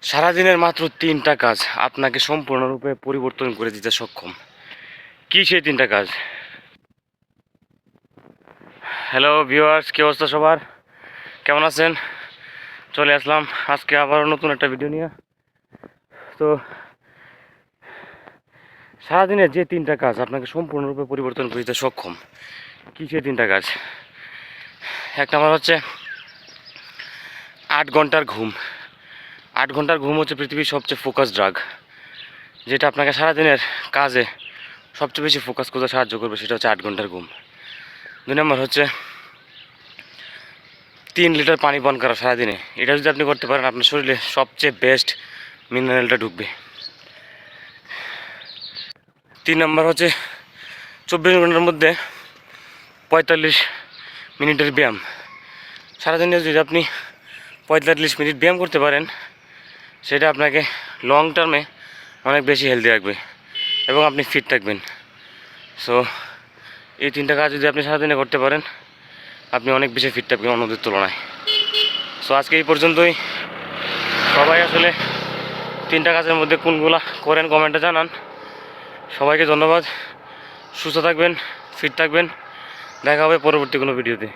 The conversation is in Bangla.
সারাদিনের মাত্র 3টা কাজ আপনাকে সম্পূর্ণরূপে পরিবর্তন করে দিতে সক্ষম। কি সেই 3টা কাজ? হ্যালো ভিউয়ার্স, কি অবস্থা সবার? কেমন আছেন? চলে আসলাম আজকে আবারও নতুন একটা ভিডিও নিয়ে। তো সারাদিনের যে 3টা কাজ আপনাকে সম্পূর্ণরূপে পরিবর্তন করে দিতে সক্ষম, কি সেই 3টা কাজ? এক নম্বর হচ্ছে 8 ঘন্টার ঘুম। 8 ঘন্টার ঘুম হচ্ছে পৃথিবীর সবচেয়ে ফোকাস ড্রাগ, যেটা আপনাকে সারাদিনের কাজে সবচেয়ে বেশি ফোকাস করতে সাহায্য করবে। সেটা হচ্ছে 8 ঘন্টার ঘুম। 2 নম্বর হচ্ছে 3 লিটার পানি পান করা সারাদিনে। এটা যদি আপনি করতে পারেন, আপনার শরীরে সবচেয়ে বেস্ট মিনারেলটা ঢুকবে। 3 নম্বর হচ্ছে 24 ঘন্টার মধ্যে 45 মিনিটের ব্যায়াম। সারাদিনে যদি আপনি 45 মিনিট ব্যায়াম করতে পারেন, সেটা আপনাকে লং টার্মে অনেক বেশি হেলদি রাখবে এবং আপনি ফিট থাকবেন। সো এই 3টা কাজ যদি আপনি সারাদিনে করতে পারেন, আপনি অনেক বেশি ফিট থাকবেন অন্যদের তুলনায়। সো আজকে এই পর্যন্তই। সবাই আসলে 3টা কাজের মধ্যে কোনগুলা করেন কমেন্টে জানান। সবাইকে ধন্যবাদ। সুস্থ থাকবেন, ফিট থাকবেন। দেখা হবে পরবর্তী কোনো ভিডিওতে।